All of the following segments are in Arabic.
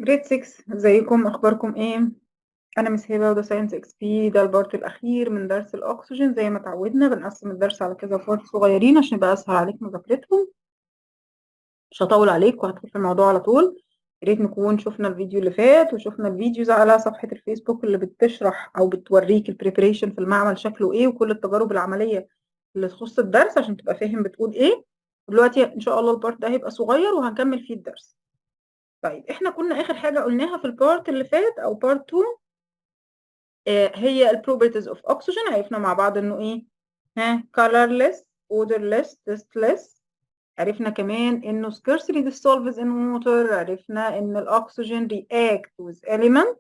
جريد 6، ازيكم؟ اخباركم ايه؟ انا مس هبه، وده ساينس اكس بي. ده البارت الاخير من درس الاكسجين. زي ما اتعودنا بنقسم الدرس على كذا بارت صغيرين عشان يبقى اسهل عليك مذاكرتهم. مش هطول عليك وهدخل في الموضوع على طول. يا ريت نكون شفنا الفيديو اللي فات وشفنا الفيديوز على صفحه الفيسبوك اللي بتشرح او بتوريك البريبريشن في المعمل شكله ايه، وكل التجارب العمليه اللي تخص الدرس عشان تبقى فاهم بتقول ايه. دلوقتي ان شاء الله البارت ده هيبقى صغير وهنكمل فيه الدرس. طيب احنا كنا اخر حاجه قلناها في البارت اللي فات او بارت 2، هي البروبرتيز اوف اوكسجين. عرفنا مع بعض انه ايه؟ colorless odorless tasteless. عرفنا كمان انه scarcely dissolves in water. عرفنا ان الاكسجين react with element.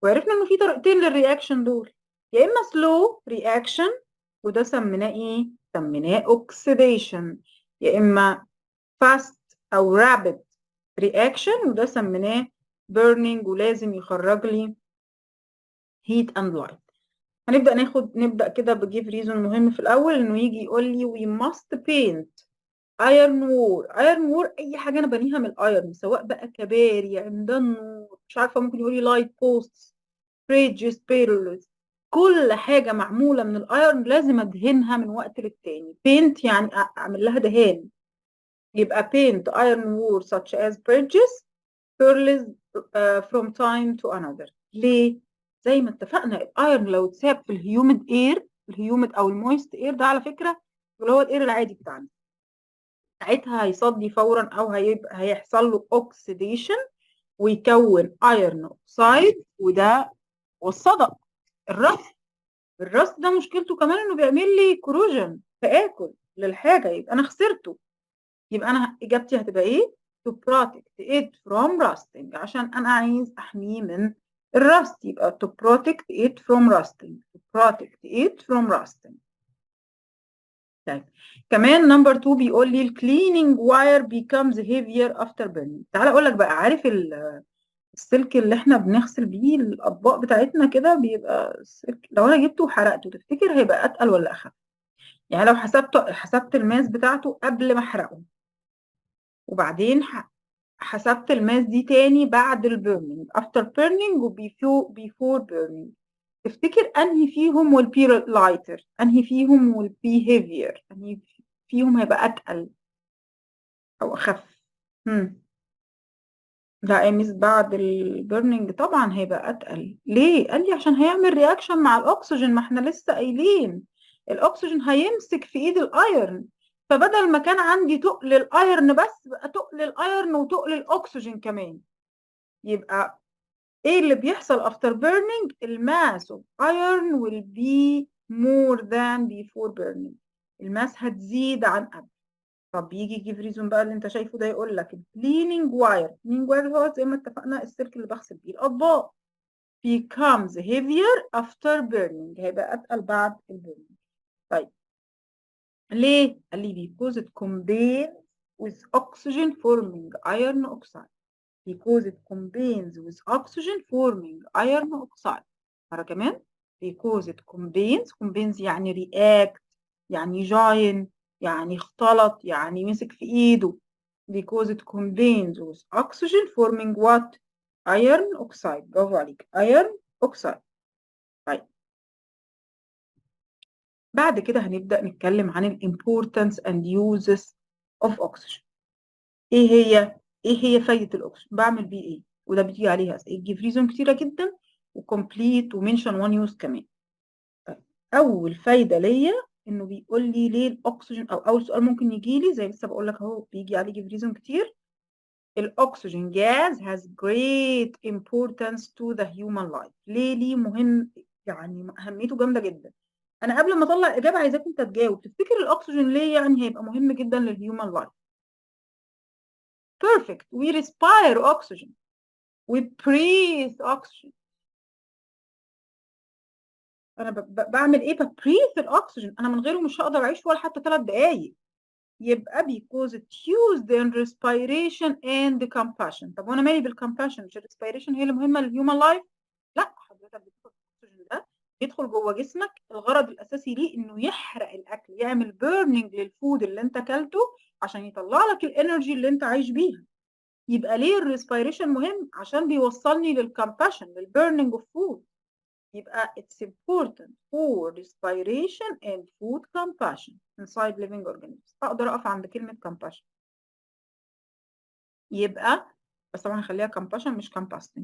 وعرفنا انه في طريقتين للرياكشن دول، يا اما slow reaction وده سميناه ايه؟ سميناه oxidation، يا اما fast او rapid reaction وده سميناه burning ولازم يخرج لي heat and light. نبدأ كده بجيف ريزون مهم في الأول، إنه يجي يقول لي we must paint iron wall. iron wall أي حاجة أنا بنيها من الأيرن، سواء بقى كباري، عمدان، مش عارفة، ممكن يقول لي light posts، bridges، pillars. كل حاجة معمولة من الأيرن لازم أدهنها من وقت للتاني. paint يعني أعمل لها دهان. يبقى paint iron wall such as bridges pillars from time to another. ليه؟ زي ما اتفقنا الايرن لو اتساب في الهيوميد اير، الهيوميد او المويست اير ده على فكره اللي هو الاير العادي بتاعنا، ساعتها هيصدي فورا او هيحصل له اوكسيديشن ويكون ايرن اوكسايد، وده والصدأ الرص. الرص ده مشكلته كمان انه بيعمل لي كروجن، تآكل للحاجه، يبقى انا خسرته. يبقى انا اجابتي هتبقى ايه؟ to protect it from rusting، عشان انا عايز احميه من الرست. يبقى to protect it from rusting. to protect it from rusting. طيب كمان نمبر 2 بيقول لي cleaning wire becomes heavier after burning. تعال اقول لك بقى، عارف السلك اللي احنا بنغسل بيه الاطباق بتاعتنا كده، بيبقى السلك لو انا جبته وحرقته تفتكر هيبقى اتقل ولا اخف؟ يعني لو حسبت الماس بتاعته قبل ما احرقه، وبعدين حسبت الماس دي تاني بعد البيرنينج after burning before burning، تفتكر انهي فيهم will be lighter، انهي فيهم will be heavier، انهي فيهم هيبقى اتقل او اخف؟ هم. لا مش بعد البيرنينج طبعا هيبقى اتقل. ليه؟ قال لي عشان هيعمل رياكشن مع الاكسجين، ما احنا لسه قايلين الاكسجين هيمسك في ايد الايرن، فبدل ما كان عندي تقل الايرن بس بقى تقل الايرن وتقل الاكسجين كمان. يبقى ايه اللي بيحصل after burning؟ الماس of iron will be more than before burning. الماس هتزيد عن قبل. طب يجي يجيب ريزون بقى اللي انت شايفه ده، يقول لك cleaning wire. cleaning wire هو زي ما اتفقنا السلك اللي بغسل بيه الاطباق. becomes heavier after burning، هيبقى اتقل بعد البيرنينج. طيب ليه؟ قال لي because it combines with oxygen forming iron oxide. because it combines with oxygen forming iron oxide. مرة كمان because it combines يعني react، يعني join، يعني اختلط، يعني مسك في ايده. because it combines with oxygen forming what؟ iron oxide. برافو عليك، iron oxide. طيب بعد كده هنبدأ نتكلم عن ال importance and uses of oxygen. ايه هي فايدة الاكسجين؟ بعمل بيه ايه؟ وده بتيجي عليها اسئله تجيب ريزون كتيره جدا وكومبليت ومنشن وان يوز كمان. طيب اول فايده ليا انه بيقول لي ليه الاكسجين، او اول سؤال ممكن يجي لي زي لسه بقول لك اهو بيجي عليه جيب ريزون كتير. الاكسجين gas has great importance to the human life. ليه مهم؟ يعني اهميته جامده جدا. انا قبل ما اطلع الاجابه عايزاك انت تجاوب، تفتكر الاكسجين ليه يعني هيبقى مهم جدا للهيومن لايف؟ Perfect. We respire oxygen. We breathe oxygen. انا بعمل ايه؟ ببريث الاكسجين. انا من غيره مش هقدر اعيش ولا حتى 3 دقايق. يبقى because it used in respiration and compassion. طب وانا مالي بالcompassion؟ مش الريسبيريشن هي اللي مهمه للهيومن لايف؟ لا، حضرتك بتاخد الاكسجين ده يدخل جوه جسمك، الغرض الاساسي ليه انه يحرق الاكل، يعمل بيرنينج للفود اللي انت اكلته عشان يطلع لك الانرجي اللي انت عايش بيها. يبقى ليه الريسبيريشن مهم؟ عشان بيوصلني للكمباشن، للبيرنينج اوف فود. يبقى it's important for respiration and food compassion inside living organisms. اقدر اقف عند كلمة compassion. يبقى بس طبعا هخليها compassion مش compassion.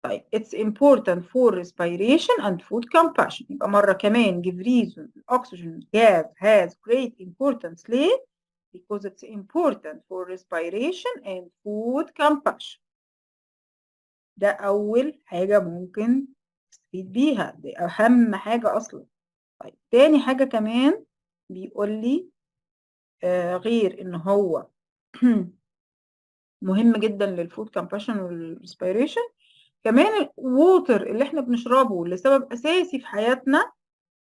طيب it's important for respiration and food compassion. يبقى مرة كمان give reason oxygen gas has great importance. ليه؟ because it's important for respiration and food compassion. ده أول حاجة ممكن تستفيد بيها، دي أهم حاجة أصلا. طيب تاني حاجة كمان بيقول لي غير إن هو مهم جدا للفود كامباشن والريسبيريشن، كمان الووتر اللي احنا بنشربه لسبب أساسي في حياتنا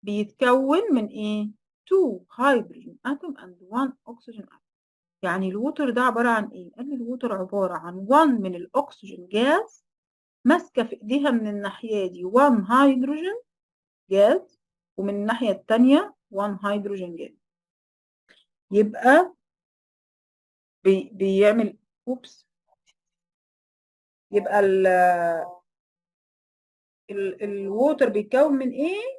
بيتكون من إيه؟ 2 hydrogen atom and 1 oxygen atom. يعني الووتر ده عبارة عن إيه؟ قال لي الووتر عبارة عن 1 من الأكسجين جاز ماسكة في إيديها من الناحية دي 1 هيدروجين جاز، ومن الناحية التانية 1 هيدروجين جاز. يبقى بيعمل اوبس. يبقى الووتر بيتكون من ايه؟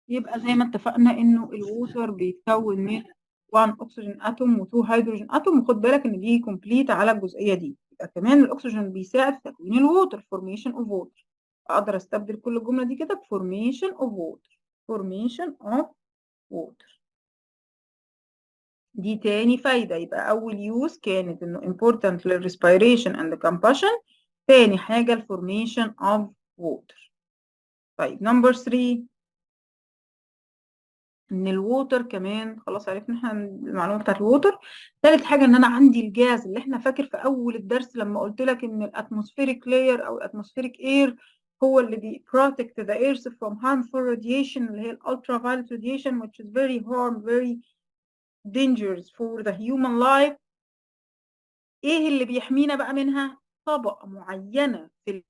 يبقى زي ما اتفقنا انه الووتر بيتكون من 1 اكسجين اتوم و2 هيدروجين اتوم. وخد بالك ان دي كومبليت على الجزئيه دي. يبقى كمان الاكسجين بيساعد في تكوين الووتر، فورميشن اوف ووتر. اقدر استبدل كل الجمله دي كده بفورميشن اوف ووتر، فورميشن اوف ووتر. دي تاني فايدة. يبقى أول يوز كانت إنه important للrespiration and the combustion. تاني حاجة الفورميشن of water. طيب نمبر 3 إن الووتر كمان خلاص عرفنا احنا المعلومة بتاعت الووتر. تالت حاجة إن أنا عندي الجاز اللي احنا فاكر في أول الدرس لما قلت لك إن الاتموسفيريك لاير أو الاتموسفيريك اير هو اللي protect the earth from harmful radiation اللي هي ultraviolet radiation which is very very dangerous for the human life. ايه اللي بيحمينا بقى منها؟ طبقة معينة في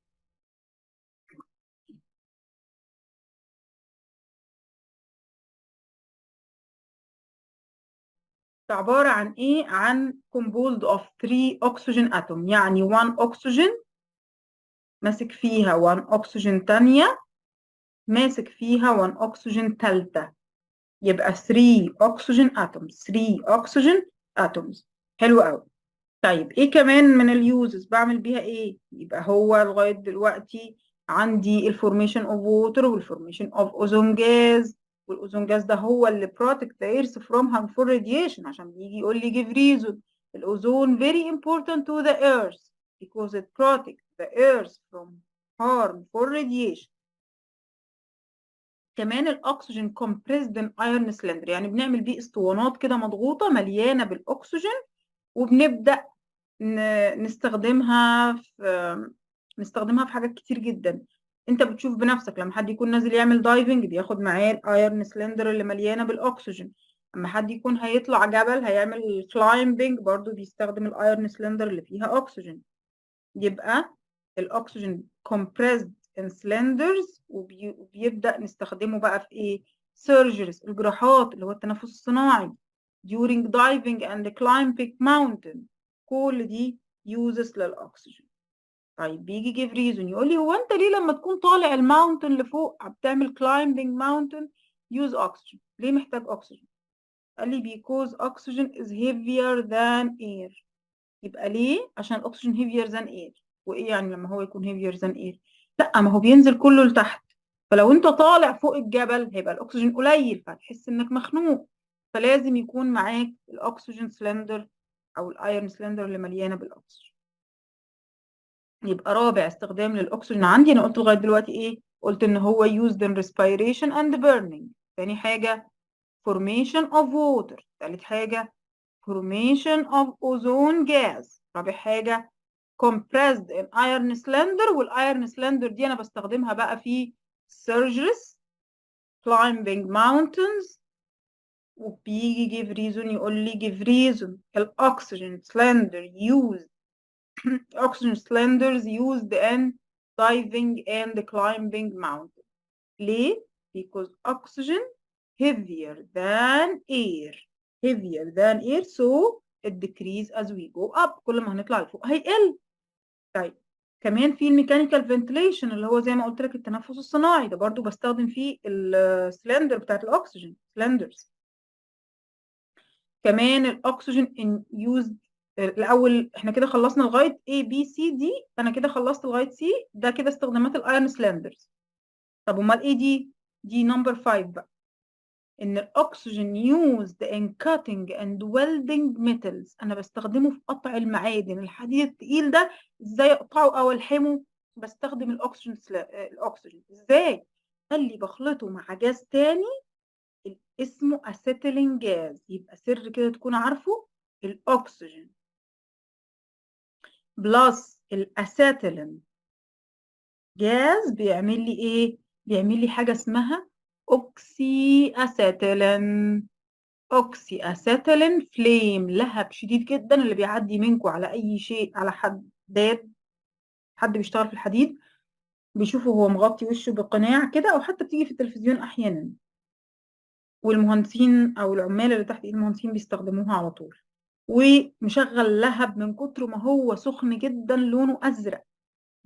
عبارة عن ايه؟ عن composed of 3 oxygen atom. يعني 1 oxygen ماسك فيها 1 oxygen تانية ماسك فيها 1 oxygen تالتة. يبقى 3 oxygen atoms، 3 oxygen atoms. حلو قوي. طيب ايه كمان من اليوزز بعمل بيها ايه؟ يبقى هو لغاية دلوقتي عندي الفورميشن اوف ووتر والفورميشن اوف اوزون جاز. والاوزون جاز ده هو اللي protect the earth from harmful radiation. عشان بيجي يقول لي give reason. الاوزون very important to the earth because it protects the earth from harmful radiation. كمان الاكسجين compressed in iron cylinder، يعني بنعمل بيه اسطوانات كده مضغوطة مليانة بالاكسجين، وبنبدأ نستخدمها في حاجات كتير جدا. انت بتشوف بنفسك لما حد يكون نازل يعمل دايفنج بياخد معاه الايرن سلندر اللي مليانه بالاكسجين. اما حد يكون هيطلع جبل هيعمل كلايمبنج برضو بيستخدم الايرن سلندر اللي فيها اكسجين. يبقى الاكسجين compressed in cylinders وبيبدأ نستخدمه بقى في ايه؟ سيرجريز، الجراحات اللي هو التنفس الصناعي، during diving and climbing mountain. كل دي uses للأكسجين. طيب بيجي give reason يقول لي هو أنت ليه لما تكون طالع الماونتن لفوق بتعمل climbing mountain use oxygen؟ ليه محتاج أكسجين؟ قال لي because oxygen is heavier than air. يبقى ليه؟ عشان الأكسجين heavier than air. وإيه يعني لما هو يكون heavier than air؟ لأ، ما هو بينزل كله لتحت. فلو أنت طالع فوق الجبل هيبقى الأكسجين قليل فهتحس إنك مخنوق. فلازم يكون معاك الأكسجين سلندر أو الأيرون سلندر اللي مليانة بالأكسجين. يبقى رابع استخدام للأكسجين عندي أنا قلت لغاية دلوقتي إيه؟ قلت إن هو used in respiration and burning. تاني حاجة formation of water. تالت حاجة formation of ozone gas. رابع حاجة compressed in iron cylinder. والايرن cylinder دي انا بستخدمها بقى في surgeries climbing mountains. وبيجي give reason يقول لي give reason الاكسجين cylinder used oxygen cylinders used in diving and climbing mountains. ليه؟ because oxygen heavier than air. heavier than air so الديكريز as we go up، كل ما هنطلع لفوق هيقل. طيب كمان في الميكانيكال فنتليشن اللي هو زي ما قلت لك التنفس الصناعي، ده برضو بستخدم فيه السلندر بتاعت الاكسجين سلندرز. كمان الاكسجين ان يوزد. الاول احنا كده خلصنا لغايه A B C D، انا كده خلصت لغايه C، ده كده استخدامات الايرون سلندرز. طب امال ايه دي نمبر 5 بقى، ان الاكسجين used in cutting and welding metals، انا بستخدمه في قطع المعادن، الحديد التقيل ده ازاي اقطعه او الحمه؟ بستخدم الاكسجين الاكسجين ازاي؟ قال لي بخلطه مع جاز تاني اسمه اسيتيلين جاز، يبقى سر كده تكون عارفه، الاكسجين بلس الاسيتيلين جاز بيعمل لي ايه؟ بيعمل لي حاجه اسمها اوكسي اسيتيلين. اوكسي اسيتيلين فليم، لهب شديد جدا اللي بيعدي منكم على اي شيء، على حداد، حد بيشتغل في الحديد بيشوفه هو مغطي وشه بقناع كده، او حتى بتيجي في التلفزيون احيانا، والمهندسين او العمال اللي تحت ايد المهندسين بيستخدموها على طول. ومشغل لهب من كتر ما هو سخن جدا لونه ازرق،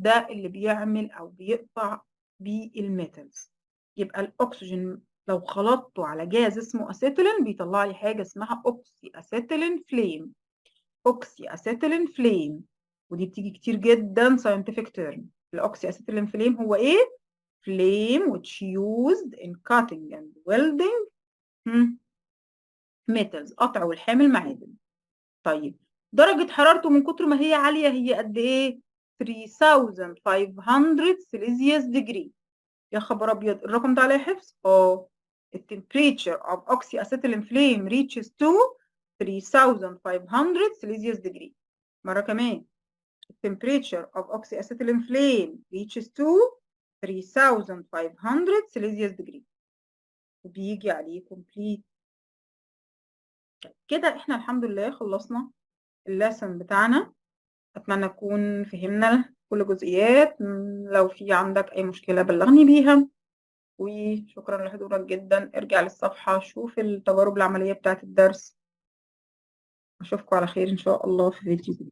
ده اللي بيعمل او بيقطع بالميتالز. يبقى الاكسجين لو خلطته على جاز اسمه اسيتيلين بيطلع لي حاجه اسمها اوكسي اسيتيلين فليم. اوكسي اسيتيلين فليم، ودي بتيجي كتير جدا scientific term. الاوكسي اسيتيلين فليم هو ايه؟ flame which used in cutting and welding metals، قطع والحامل معادن. طيب درجة حرارته من كتر ما هي عالية هي قد ايه؟ 3500 سيليزيوس ديجري. يا خبر ابيض، الرقم ده عليه حفظ؟ the temperature of oxyacetylene flame reaches to 3500 Celsius degree. مرة كمان the temperature of oxyacetylene flame reaches to 3500 Celsius degree، وبيجي عليه complete. كده احنا الحمد لله خلصنا اللسن بتاعنا، اتمنى نكون فهمنا كل جزئيات. لو في عندك اي مشكلة بلغني بيها، وشكرا لحضورك جدا. ارجع للصفحة شوف التجارب العملية بتاعت الدرس. أشوفكم على خير إن شاء الله في فيديو جديد.